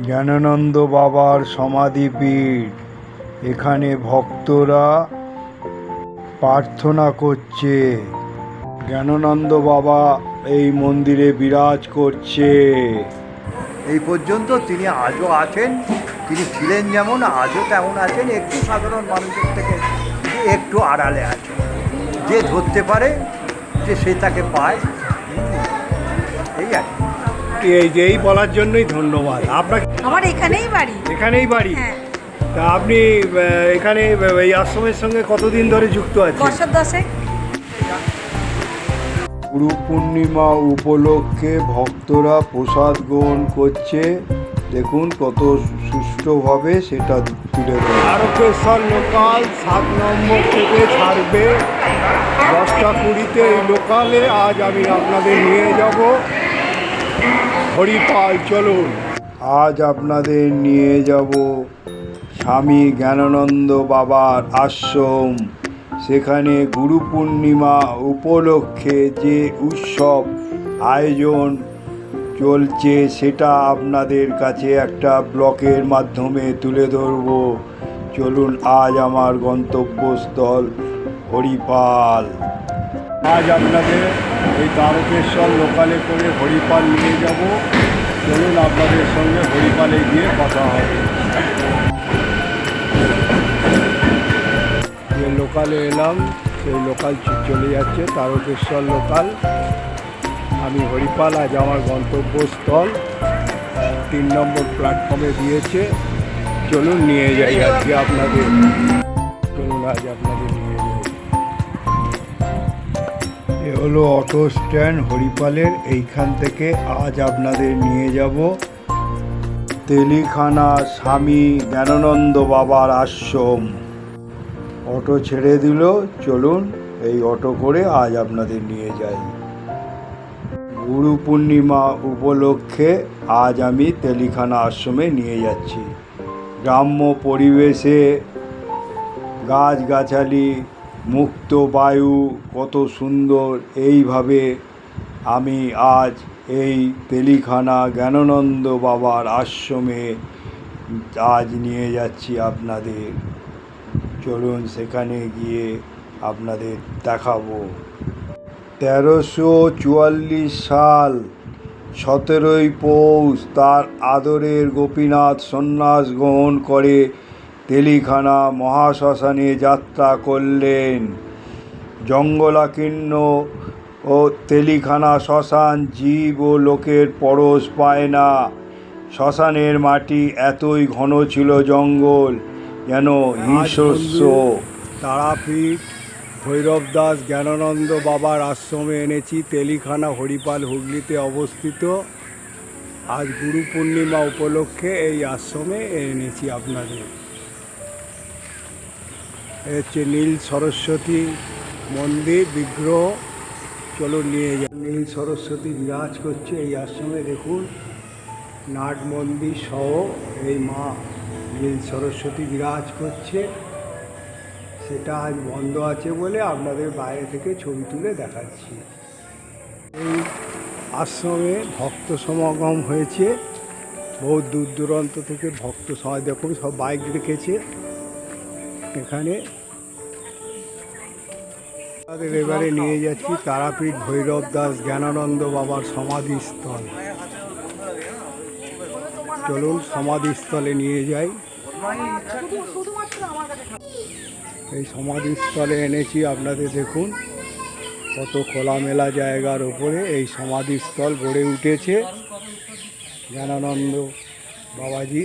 জ্ঞানানন্দ বাবার সমাধিপীঠ। এখানে ভক্তরা প্রার্থনা করছে। জ্ঞানানন্দ বাবা এই মন্দিরে বিরাজ করছে। এই পর্যন্ত তিনি আজও আছেন। তিনি ছিলেন যেমন আজও তেমন আছেন, একটু সাধারণ মানুষের থেকে একটু আড়ালে আছেন। যে ধরতে পারে যে সে তাকে পায়, এই আর কি। এই বলার জন্যই ধন্যবাদ আপনাকে। আমার এখানেই বাড়ি। এখানেই বাড়ি? হ্যাঁ। তা আপনি এখানে এই আশ্রমের সঙ্গে কতদিন ধরে যুক্ত আছেন? বছর 10 গুরু পূর্ণিমা উপলক্ষে ভক্তরা প্রসাদ গ্রহণ করছে। দেখুন কত সুষ্ঠুভাবে সেটা তুলে ধরে। তারকেশ্বর লোকাল 7 নম্বর থেকে ছাড়বে 10টা 20-তে। এই লোকালে আজ আমি আপনাদের নিয়ে যাব হরিপাল। চলুন, আজ আপনাদের নিয়ে যাব স্বামী জ্ঞানানন্দ বাবার আশ্রম। সেখানে গুরু পূর্ণিমা উপলক্ষে যে উৎসব আয়োজন চলছে সেটা আপনাদের কাছে একটা ব্লগের মাধ্যমে তুলে ধরব। চলুন, আজ আমার গন্তব্যস্থল হরিপাল। আজ আপনাদের এই তারকেশ্বর লোকালে করে হরিপাল নিয়ে যাব। চলুন, আপনাদের সঙ্গে হরিপালে গিয়ে কথা হবে। যে লোকালে এলাম সেই লোকাল চলে যাচ্ছে তারকেশ্বর লোকাল। আমি হরিপাল, আজ আমার গন্তব্যস্থল 3 নম্বর প্ল্যাটফর্মে দিয়েছে। চলুন নিয়ে যাই আজকে আপনাদের। চলুন আজ আপনাদের নিয়ে যাই। এ হলো অটো স্ট্যান্ড হরিপালের। এইখান থেকে আজ আপনাদের নিয়ে যাব তেলিখানা স্বামী জ্ঞানানন্দ বাবার আশ্রম। অটো ছেড়ে দিল। চলুন এই অটো করে আজ আপনাদের নিয়ে যাই। গুরু পূর্ণিমা উপলক্ষে আজ আমি তেলিখানা আশ্রমে নিয়ে যাচ্ছি। গ্রাম্য পরিবেশে গাছগাছালি, মুক্ত বায়ু, কত সুন্দর। এইভাবে আমি আজ এই তেলিখানা জ্ঞানানন্দ বাবার আশ্রমে আজ নিয়ে যাচ্ছি আপনাদের। চলুন সেখানে গিয়ে আপনাদের দেখাবো। 1344 সাল 17ই পৌষ তার আদরের গোপীনাথ সন্ন্যাস গ্রহণ করে তেলিখানা মহাশ্মশানে যাত্রা করলেন। জঙ্গলাকীর্ণ ও তেলিখানা শ্মশান জীব ও লোকের পরশ পায় না। শ্মশানের মাটি এতই ঘন ছিল জঙ্গল, যেন হিংস্র। তারাপীঠ ভৈরবদাস জ্ঞানানন্দ বাবার আশ্রমে এনেছি। তেলিখানা হরিপাল হুগলিতে অবস্থিত। আজ গুরু পূর্ণিমা উপলক্ষে এই আশ্রমে এনেছি আপনাদের। হচ্ছে নীল সরস্বতী মন্দির বিগ্রহ। চলুন নিয়ে যান। নীল সরস্বতী বিরাজ করছে এই আশ্রমে। দেখুন নাট মন্দির সহ এই মা নীল সরস্বতী বিরাজ করছে। সেটা আজ বন্ধ আছে বলে আপনাদের বাইরে থেকে ছবি তুলে দেখাচ্ছি। এই আশ্রমে ভক্ত সমাগম হয়েছে। বহু দূর দূরান্ত থেকে ভক্ত সবাই, দেখুন সব বাইক রেখেছে এখানে। তাদের এবারে নিয়ে যাচ্ছি তারাপীঠ ভৈরবদাস জ্ঞানানন্দ বাবার সমাধিস্থল। চলুন সমাধিস্থলে নিয়ে যাই। এই সমাধিস্থলে এনেছি আপনাদের। দেখুন কত খোলামেলা জায়গার ওপরে এই সমাধিস্থল গড়ে উঠেছে জ্ঞানানন্দ বাবাজি।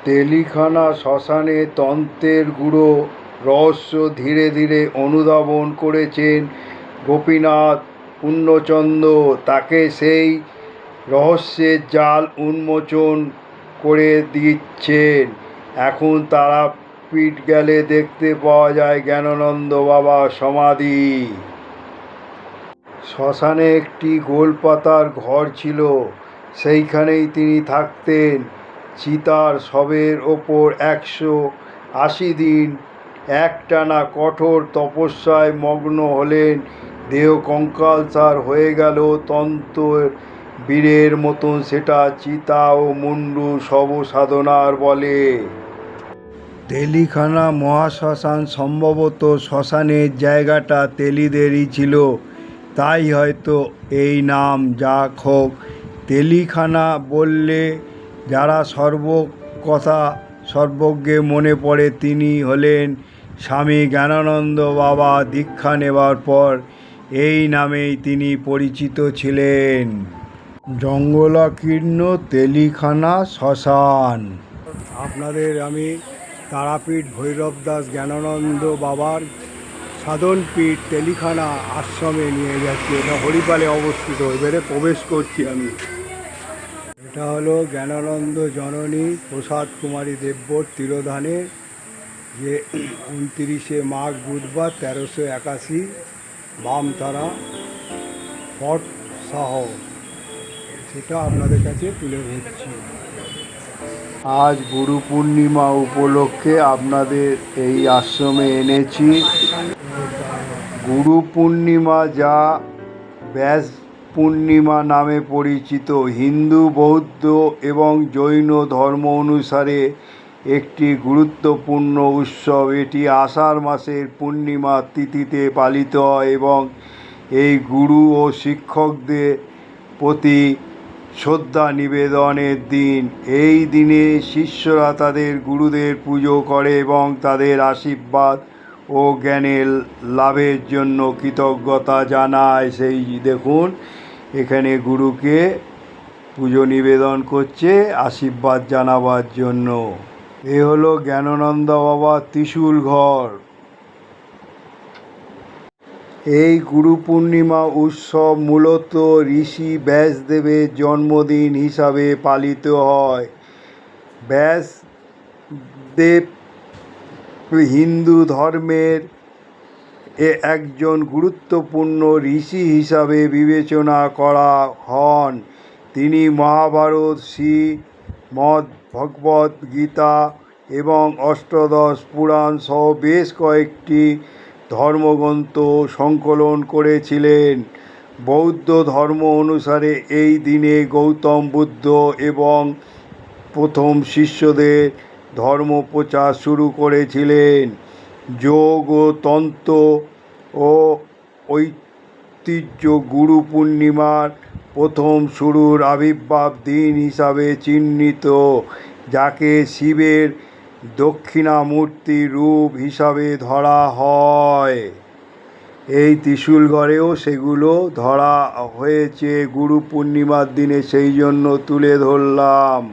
তেলিখানা শ্মশানে তন্ত্রের গুঁড়ো রহস্য ধীরে ধীরে অনুধাবন করেছেন গোপীনাথ পূর্ণচন্দ্র। তাকে সেই রহস্যের জাল উন্মোচন করে দিচ্ছেন। এখন তারাপীঠ গেলে দেখতে পাওয়া যায় জ্ঞানানন্দ বাবার সমাধি। শ্মশানে একটি গোলপাতার ঘর ছিল, সেইখানেই তিনি থাকতেন। চিতার শবের ওপর 180 দিন একটানা কঠোর তপস্যায় মগ্ন হলেন। দেহ কঙ্কালসার হয়ে গেল তন্ত্র বীরের মতন সেটা চিতা ও মুন্ডু শব সাধনার বলে। তেলিখানা মহাশ্মশান, সম্ভবত শ্মশানের জায়গাটা তেলিদেরই ছিল, তাই হয়তো এই নাম। যাক হোক, তেলিখানা বললে যারা সর্বকথা সর্বজ্ঞে মনে পড়ে তিনি হলেন স্বামী জ্ঞানানন্দ বাবা। দীক্ষা নেবার পর এই নামেই তিনি পরিচিত ছিলেন। জঙ্গলাকীর্ণ তেলিখানা শ্মশান। আপনাদের আমি তারাপীঠ ভৈরবদাস জ্ঞানানন্দ বাবার সাধনপীঠ তেলিখানা আশ্রমে নিয়ে যাচ্ছি। এটা হরিপালে অবস্থিত। এবারে প্রবেশ করছি আমি। এটা হলো জ্ঞানানন্দ জননী প্রসাদ কুমারী দেব্বর তিরোধানে, যে 29শে মাঘ বুধবার 1381 বামতারা ফট সাহ, সেটা আপনাদের কাছে তুলে ধরছি। আজ গুরু পূর্ণিমা উপলক্ষে আপনাদের এই আশ্রমে এনেছি। গুরু পূর্ণিমা, যা ব্যাস পূর্ণিমা নামে পরিচিত, হিন্দু, বৌদ্ধ এবং জৈন ধর্ম অনুসারে একটি গুরুত্বপূর্ণ উৎসব। এটি আষাঢ় মাসের পূর্ণিমা তিথিতে পালিত হয় এবং এই গুরু ও শিক্ষকদের প্রতি শ্রদ্ধা নিবেদনের দিন। এই দিনে শিষ্যরা তাদের গুরুদের পুজো করে এবং তাদের আশীর্বাদ ও জ্ঞানের লাভের জন্য কৃতজ্ঞতা জানায়। সেই দেখুন, এখানে গুরুকে পুজো নিবেদন করছে আশীর্বাদ জানাবার জন্য। এ হলো জ্ঞানানন্দ বাবার ত্রিশূল ঘর। এই গুরু পূর্ণিমা উৎসব মূলত ঋষি ব্যাসদেবের জন্মদিন হিসাবে পালিত হয়। ব্যাসদেব হিন্দু ধর্মের একজন গুরুত্বপূর্ণ ঋষি হিসাবে বিবেচনা করা হন। তিনি মহাভারত, শ্রীমদ্ ভগবদ গীতা এবং অষ্টাদশ পুরাণ সহ বেশ কয়েকটি ধর্মগ্রন্থ সংকলন করেছিলেন। বৌদ্ধ ধর্ম অনুসারে এই দিনে গৌতম বুদ্ধ এবং প্রথম শিষ্যদের ধর্ম প্রচার শুরু করেছিলেন। যোগ ও তন্ত্র ও ঐতিহ্য গুরু পূর্ণিমার প্রথম শুরুর আবির্ভাব দিন হিসাবে চিহ্নিত, যাকে শিবের দক্ষিণামূর্তি রূপ হিসাবে ধরা হয়। এই ত্রিশূল ঘরেও সেগুলো ধরা হয়েছে গুরু পূর্ণিমার দিনে, সেই জন্য তুলে ধরলাম।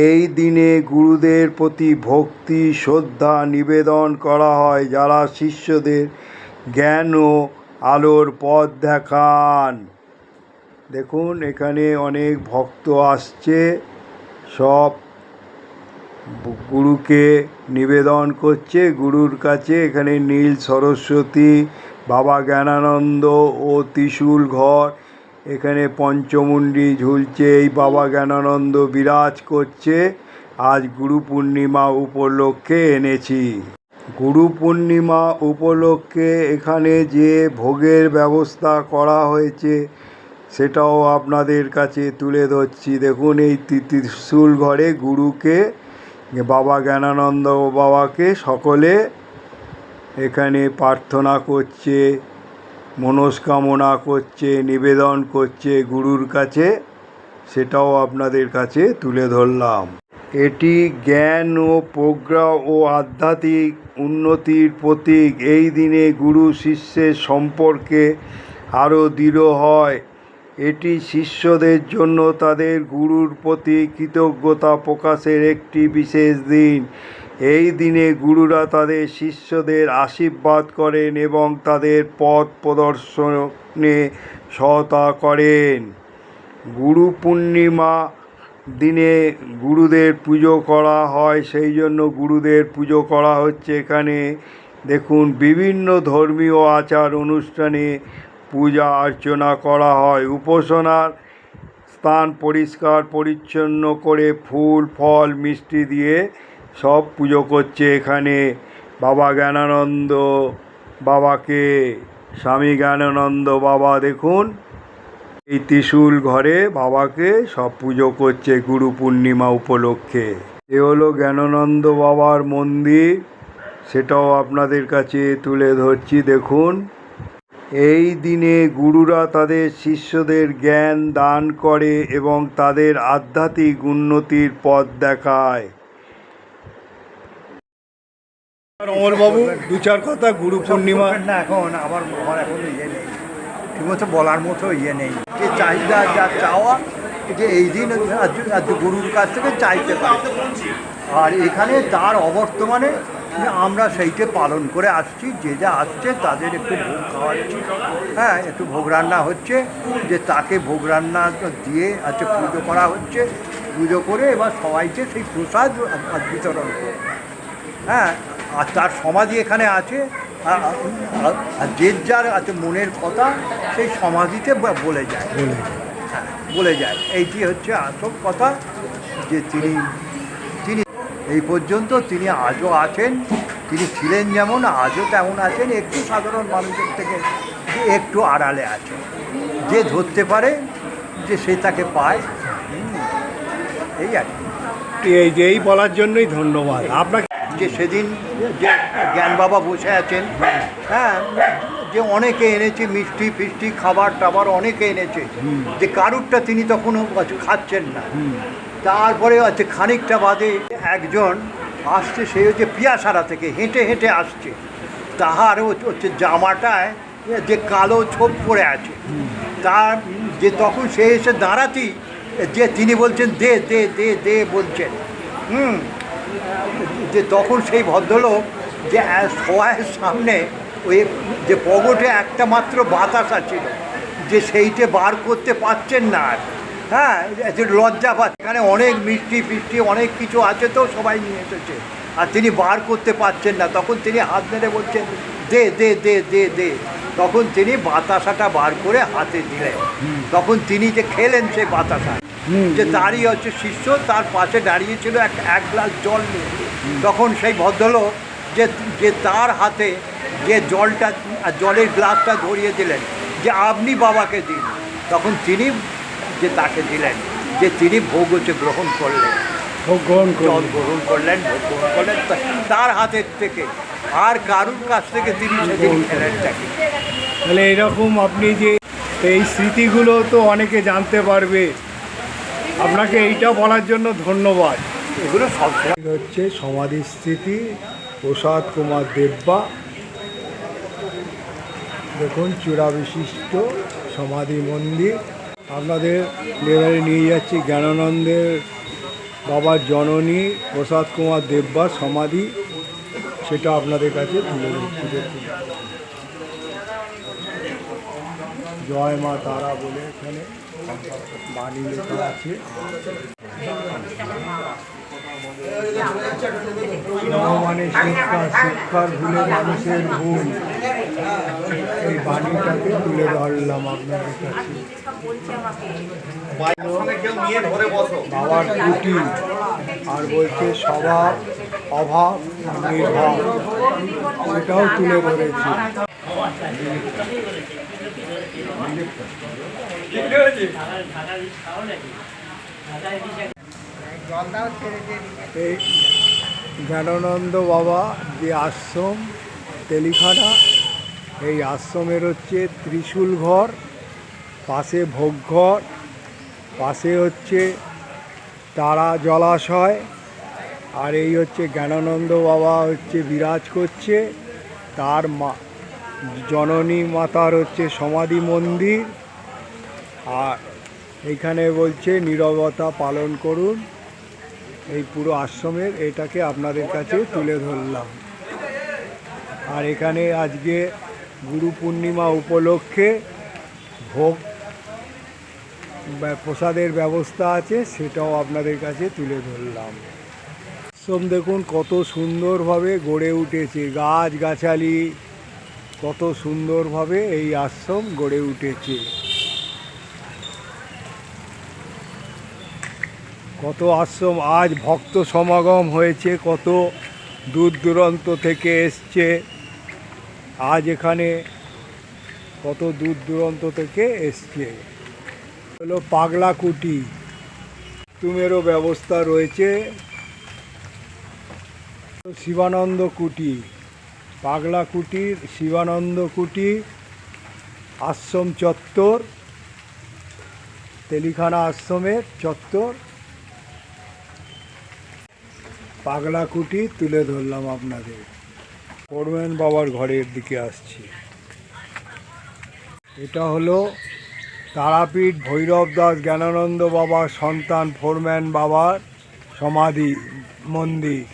এই দিনে গুরুদের প্রতি ভক্তি শ্রদ্ধা নিবেদন করা হয়, যারা শিষ্যদের জ্ঞান ও আলোর পথ দেখান। দেখুন, এখানে অনেক ভক্ত আসছে, সব গুরুকে নিবেদন করছে গুরুর কাছে। এখানে নীল সরস্বতী, বাবা জ্ঞানানন্দ ও ত্রিশূল ঘর। এখানে পঞ্চমুণ্ডি ঝুলছে, এই বাবা জ্ঞানানন্দ বিরাজ করছে। আজ গুরু পূর্ণিমা উপলক্ষে এনেছি। গুরু পূর্ণিমা উপলক্ষে এখানে যে ভোগের ব্যবস্থা করা হয়েছে সেটাও আপনাদের কাছে তুলে ধরছি। দেখুন, এই ত্রিশূল ঘরে গুরুকে, বাবা জ্ঞানানন্দ বাবাকে সকলে এখানে প্রার্থনা করছে, মনস্কামনা করছে, নিবেদন করছে গুরুর কাছে, সেটাও আপনাদের কাছে তুলে ধরলাম। এটি জ্ঞান ও প্রজ্ঞা ও আধ্যাত্মিক উন্নতির প্রতীক। এই দিনে গুরু শিষ্যের সম্পর্কে আরও দৃঢ় হয়। এটি শিষ্যদের জন্য তাদের গুরুর প্রতি কৃতজ্ঞতা প্রকাশের একটি বিশেষ দিন। এই দিনে গুরুরা তাদের শিষ্যদের আশীর্বাদ করেন এবং তাদের পথ প্রদর্শনে সহায়তা করেন। গুরু পূর্ণিমা দিনে গুরুদের পুজো করা হয়, সেই জন্য গুরুদের পুজো করা হচ্ছে এখানে। দেখুন, বিভিন্ন ধর্মীয় আচার অনুষ্ঠানে পূজা অর্চনা করা হয়। উপাসনার স্থান পরিষ্কার পরিচ্ছন্ন করে ফুল ফল মিষ্টি দিয়ে সব পুজো করছে এখানে। বাবা জ্ঞানানন্দ বাবাকে, স্বামী জ্ঞানানন্দ বাবা দেখুন এই ত্রিশূল ঘরে বাবাকে সব পুজো করছে গুরু পূর্ণিমা উপলক্ষে। এ হলো জ্ঞানানন্দ বাবার মন্দির, সেটাও আপনাদের কাছে তুলে ধরছি দেখুন। এই দিনে গুরুরা তাদের শিষ্যদের জ্ঞান দান করে এবং তাদের আধ্যাত্মিক উন্নতির পথ দেখায়। অমলবাবু, দু চার কথা গুরু পূর্ণিমা। না, এখন আমার এখন ইয়ে নেই, ঠিকমতো বলার মতো ইয়ে নেই। যে চাহিদা, যা চাওয়া, যে এই দিন গুরুর কাছ থেকে চাইতে পারে। আর এখানে তার অবর্তমানে আমরা সেইটা পালন করে আসছি। যে যা আসছে তাদের একটু ভোগ খাওয়াচ্ছি, হ্যাঁ, একটু ভোগ রান্না হচ্ছে, যে তাকে ভোগ রান্না দিয়ে পুজো করা হচ্ছে। পুজো করে এবার সবাইকে সেই প্রসাদ বিতরণ করে, হ্যাঁ। আর তার সমাধি এখানে আছে, আর যে যার মনের কথা সেই সমাধিতে বলে যায়, হ্যাঁ, বলে যায়। এইটি হচ্ছে আসল কথা, যে তিনি এই পর্যন্ত তিনি আজও আছেন। তিনি ছিলেন যেমন আজও তেমন আছেন, একটু সাধারণ মানুষের থেকে একটু আড়ালে আছেন। যে ধরতে পারে যে সে তাকে পায়, এই আর কি। এই বলার জন্যই ধন্যবাদ আপনাকে। যে সেদিন যে জ্ঞান বাবা বসে আছেন, হ্যাঁ, যে অনেকে এনেছে মিষ্টি ফিষ্টি খাবার টাবার, অনেকে এনেছে, যে কারুরটা তিনি তখনও খাচ্ছেন না। তারপরে খানিকটা বাদে একজন আসছে, সে হচ্ছে পিয়াসারা থেকে হেঁটে হেঁটে আসছে। তাহার হচ্ছে জামাটায় যে কালো ছোপ পড়ে আছে, তার যে তখন সে এসে দাঁড়াতেই যে তিনি বলছেন দে দে দে দে বলছেন, যে তখন সেই ভদ্রলোক যে সবাইয়ের সামনে ওই যে পকেটে একটা মাত্র বাতাসা ছিল, যে সেইটে বার করতে পারছেন না আর, হ্যাঁ, যে লজ্জা পাচ্ছে। এখানে অনেক মিষ্টি ফিষ্টি অনেক কিছু আছে, তো সবাই নিয়ে এসেছে, আর তিনি বার করতে পারছেন না। তখন তিনি হাত মেরে বলছেন দে দে দে দে দে। তখন তিনি বাতাসাটা বার করে হাতে দিলেন। তখন তিনি যে খেলেন সেই বাতাসা, যে তারই হচ্ছে শিষ্য, তার পাশে দাঁড়িয়েছিল এক গ্লাস জল নিয়ে। তখন সেই ভদ্রলোক যে তার হাতে যে জলটা, জলের গ্লাসটা ধরিয়ে দিলেন, যে আপনি বাবাকে দিন। তখন তিনি যে তাকে দিলেন, যে তিনি ভোগ হচ্ছে গ্রহণ করলেন, জল গ্রহণ করলেন, ভোগ গ্রহণ করলেন তার হাতের থেকে। আর কারুর কাছ থেকে তিনি সেদিন খেলেন তাকে। তাহলে এরকম আপনি যে এই স্মৃতিগুলো তো অনেকে জানতে পারবে, আপনাকে এইটা বলার জন্য ধন্যবাদ। এগুলো সব হচ্ছে সমাধি স্মৃতি প্রসাদ কুমার দেব্বা, দেখুন চূড়া বিশিষ্ট সমাধি মন্দির। আপনাদের এবারে নিয়ে যাচ্ছি জ্ঞানানন্দের বাবার জননী প্রসাদ কুমার দেব্বা সমাধি, সেটা আপনাদের কাছে তুলে ধরছি। দেখুন জয় মা তারা বলে এখানে বাণী লেখা আছে। মানে শিক্ষা, শিক্ষার ভুলে মানুষের ভুল, এই বাণীটাকে তুলে ধরলাম আপনাদের কাছে। বাবার ত্রুটি আর বলছে স্বভাব অভাব নির্ভাব, সেটাও তুলে ধরেছি। এই জ্ঞানানন্দ বাবা যে আশ্রম তেলিখানা, এই আশ্রমের হচ্ছে ত্রিশূল ঘর, পাশে ভোগ ঘর, পাশে হচ্ছে তারা জলাশয়, আর এই হচ্ছে জ্ঞানানন্দ বাবা হচ্ছে বিরাজ করছে, তার মা জননী মাতার হচ্ছে সমাধি মন্দির। আর এইখানে বলছে নীরবতা পালন করুন। এই পুরো আশ্রমের এটাকে আপনাদের কাছে তুলে ধরলাম। আর এখানে আজকে গুরু পূর্ণিমা উপলক্ষে ভোগ প্রসাদের ব্যবস্থা আছে, সেটাও আপনাদের কাছে তুলে ধরলাম। আশ্রম দেখুন কত সুন্দরভাবে গড়ে উঠেছে, গাছগাছালি কত সুন্দরভাবে এই আশ্রম গড়ে উঠেছে। কত আশ্রম আজ ভক্ত সমাগম হয়েছে, কত দূর দূরান্ত থেকে এসছে আজ এখানে, কত দূর দূরান্ত থেকে এসছে। হলো পাগলা কুটি, তুমেরও ব্যবস্থা রয়েছে। শিবানন্দ কুটি, পাগলা কুটির শিবানন্দ কুটি, আশ্রম চত্বর, তেলিখানা আশ্রমের চত্বর, পাগলা কুটি তুলে ধরলাম আপনাদের। ফোরম্যান বাবার ঘরের দিকে আসছি। এটা হলো তারাপীঠ ভৈরব দাস জ্ঞানানন্দ বাবার সন্তান ফোরম্যান বাবার সমাধি মন্দির,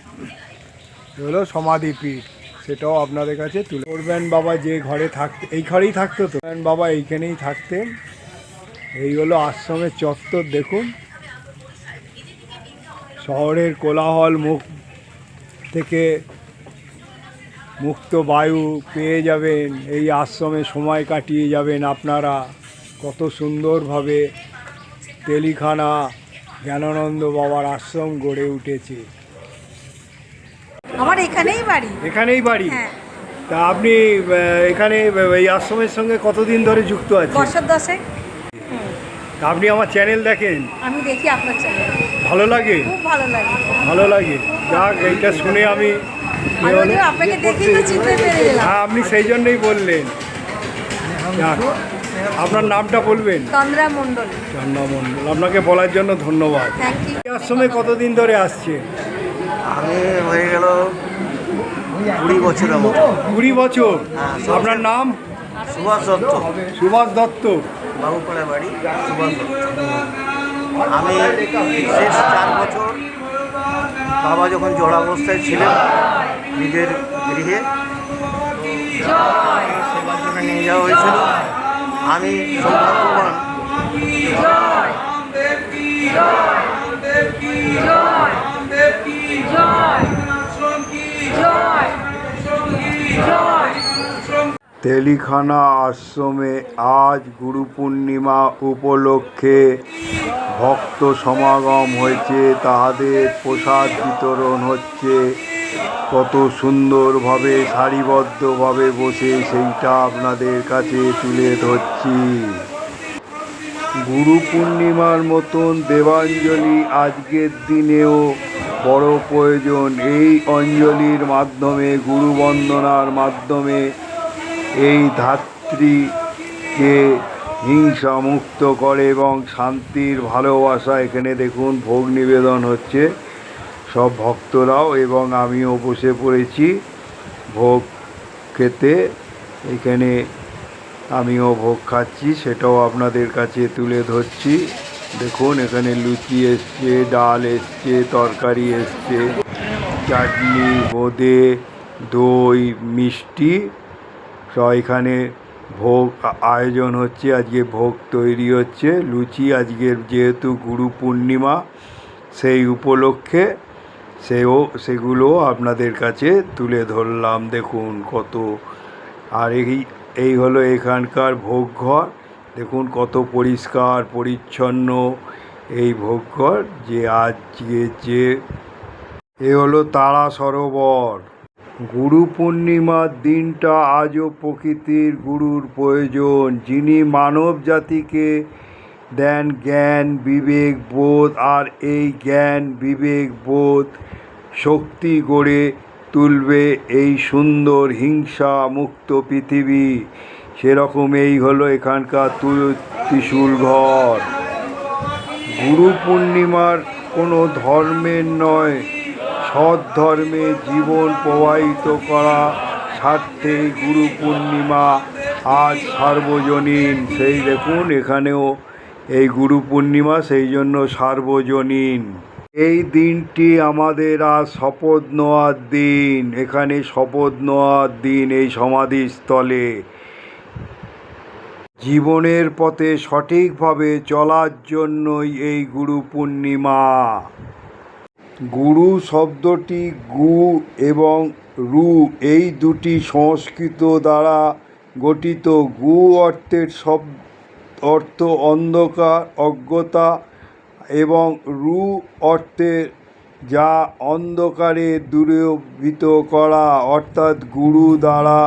হলো সমাধিপীঠ, সেটাও আপনাদের কাছে তুলে। ফোরম্যান বাবা যে ঘরে থাকতে, এই ঘরেই থাকতো তো, ফোরম্যান বাবা এইখানেই থাকতেন। এই হলো আশ্রমের চত্বর, দেখুন। শহরের কোলাহল মুখ থেকে মুক্ত বায়ু পেয়ে যাবেন, এই আশ্রমে সময় কাটিয়ে যাবেন আপনারা। কত সুন্দরভাবে তেলিখানা জ্ঞানানন্দ বাবার আশ্রম গড়ে উঠেছে। আমার এখানেই বাড়ি। এখানেই বাড়ি? হ্যাঁ। তা আপনি এখানে এই আশ্রমের সঙ্গে কতদিন ধরে যুক্ত আছেন? বছর 10 তা আপনি আমার চ্যানেল দেখেন? আমি দেখি আপনার চ্যানেল। ভালো লাগে? খুব ভালো লাগে। ভালো লাগে, যাক এইটা শুনে আমি আমি ওই আপনাকে দেখেই তো চিনতে পেরে গেলাম। হ্যাঁ, আপনি সেই জন্যই বললেন। যাক, আপনার নামটা বলবেন? তন্দ্রা মণ্ডল। চন্দ্রা মণ্ডল, আপনাকে বলার জন্য ধন্যবাদ। Thank you. এই আশ্রমে কতদিন ধরে আসছেন? আমি হয়ে গেল 20 বছরের মতো। 20 বছর? হ্যাঁ। আপনার নাম? সুভাষ দত্ত, সুভাষ দত্ত। বাবুপাড়া বাড়ি, সুভাষ দত্ত। আমি শেষ 4 বছর বাবা যখন জড়াবস্থায় ছিলেন নিজের গৃহে, সেবার জন্য নিয়ে যাওয়া হয়েছিল। আমি সৌভাগ্যবান তেলিখানা আশ্রমে আজ গুরু পূর্ণিমা উপলক্ষে ভক্ত সমাগম হয়েছে, তাদের প্রসাদ বিতরণ হচ্ছে। কত সুন্দরভাবে সারিবদ্ধভাবে বসে সেইটা আপনাদের কাছে তুলে ধরছি। গুরু পূর্ণিমার মতন দেবাঞ্জলি আজকের দিনেও বড় প্রয়োজন। এই অঞ্জলির মাধ্যমে, গুরু বন্দনার মাধ্যমে এই ধাত্রীকে হিংসা মুক্ত করে এবং শান্তির ভালোবাসা। এখানে দেখুন ভোগ নিবেদন হচ্ছে, সব ভক্তরাও এবং আমিও বসে পড়েছি ভোগ খেতে। এখানে আমিও ভোগ খাচ্ছি, সেটাও আপনাদের কাছে তুলে ধরছি। দেখুন এখানে লুচি এসছে, ডাল এসছে, তরকারি এসছে, চাটনি, বোঁদে, দই, মিষ্টি, সব এখানে ভোগ আয়োজন হচ্ছে। আজকে ভোগ তৈরি হচ্ছে, লুচি। আজকের যেহেতু গুরু পূর্ণিমা, সেই উপলক্ষে সেগুলো আপনাদের কাছে তুলে ধরলাম। দেখুন কত। আর এই হলো এখানকার ভোগ ঘর। দেখুন কত পরিষ্কার পরিচ্ছন্ন এই ভোগ ঘর। যে আজকে এ হলো তারা সরোবর। গুরু পূর্ণিমার দিনটা আজও প্রকৃতির গুরুর প্রয়োজন, যিনি মানব জাতিকে দেন জ্ঞান বিবেক বোধ। আর এই জ্ঞান বিবেক বোধ শক্তি গড়ে তুলবে এই সুন্দর হিংসা মুক্ত পৃথিবী। সেরকম এই হলো এখানকার ত্রিশূল ঘর। গুরু পূর্ণিমার কোনো ধর্মের নয়, সৎ ধর্মে জীবন প্রবাহিত করা স্বার্থে গুরু পূর্ণিমা আজ সার্বজনীন। সেই দেখুন এখানেও এই গুরু পূর্ণিমা, সেই জন্য সার্বজনীন। এই দিনটি আমাদের আজ শপথ নেওয়ার দিন। এখানে শপথ নেওয়ার দিন এই সমাধিস্থলে। জীবনের পথে সঠিকভাবে চলার জন্যই এই গুরু পূর্ণিমা। গুরু শব্দটি গু এবং রু এই দুটি সংস্কৃত দ্বারা গঠিত। গু অর্থের অর্থ অন্ধকার, অজ্ঞতা এবং রু অর্থে যা অন্ধকারে দূরীভূত করা, অর্থাৎ গুরু দ্বারা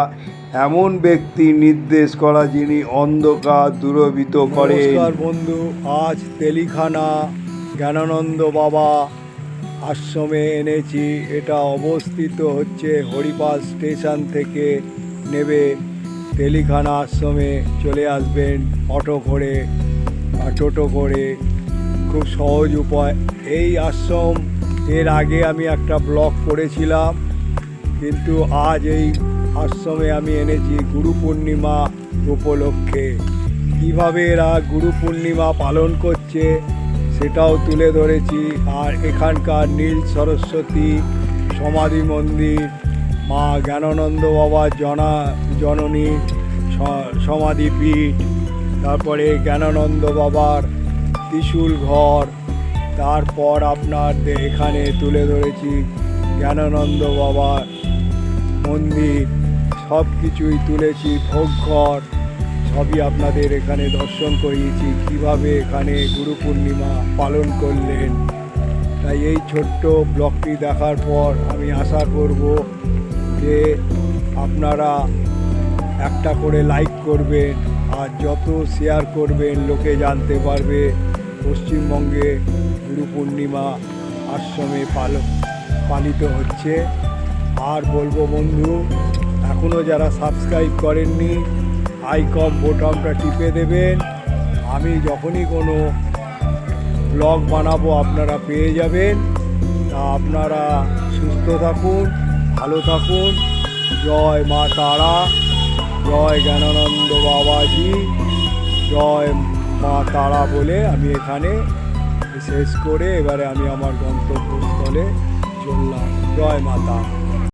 এমন ব্যক্তি নির্দেশ করা যিনি অন্ধকার দূরীভূত করে। নমস্কার বন্ধু, আজ তেলিখানা জ্ঞানানন্দ বাবা আশ্রমে এনেছি। এটা অবস্থিত হচ্ছে হরিপাল স্টেশন থেকে নেবে তেলিখানা আশ্রমে চলে আসবেন অটো করে বা টোটো করে, খুব সহজ উপায়। এই আশ্রম এর আগে আমি একটা ব্লগ করেছিলাম, কিন্তু আজ এই আশ্রমে আমি এনেছি গুরু পূর্ণিমা উপলক্ষে। কীভাবে এরা গুরু পূর্ণিমা পালন করছে সেটাও তুলে ধরেছি। আর এখানকার নীল সরস্বতী সমাধি মন্দির, মা জ্ঞানানন্দ বাবার জননী সমাধিপীঠ, তারপরে জ্ঞানানন্দ বাবার ত্রিশূল ঘর, তারপর আপনার এখানে তুলে ধরেছি জ্ঞানানন্দ বাবার মন্দির, সব কিছুই তুলেছি। ভোগঘর সবই আপনাদের এখানে দর্শন করিয়েছি, কিভাবে এখানে গুরু পূর্ণিমা পালন করলেন। তাই এই ছোট্ট ব্লগটি দেখার পর আমি আশা করব যে আপনারা একটা করে লাইক করবেন, আর যত শেয়ার করবেন লোকে জানতে পারবে পশ্চিমবঙ্গে গুরু পূর্ণিমা আশ্রমে পালিত হচ্ছে। আর বলবো বন্ধু, এখনও যারা সাবস্ক্রাইব করেননি আইকন বোতামটা টিপে দেবেন। আমি যখনই কোনো ব্লগ বানাবো আপনারা পেয়ে যাবেন। তা আপনারা সুস্থ থাকুন, ভালো থাকুন। জয় মা তারা, জয় জ্ঞানানন্দ বাবাজি, জয় মা তারা বলে আমি এখানে শেষ করে এবারে আমি আমার গন্তব্যস্থলে চললাম। জয় মা তারা।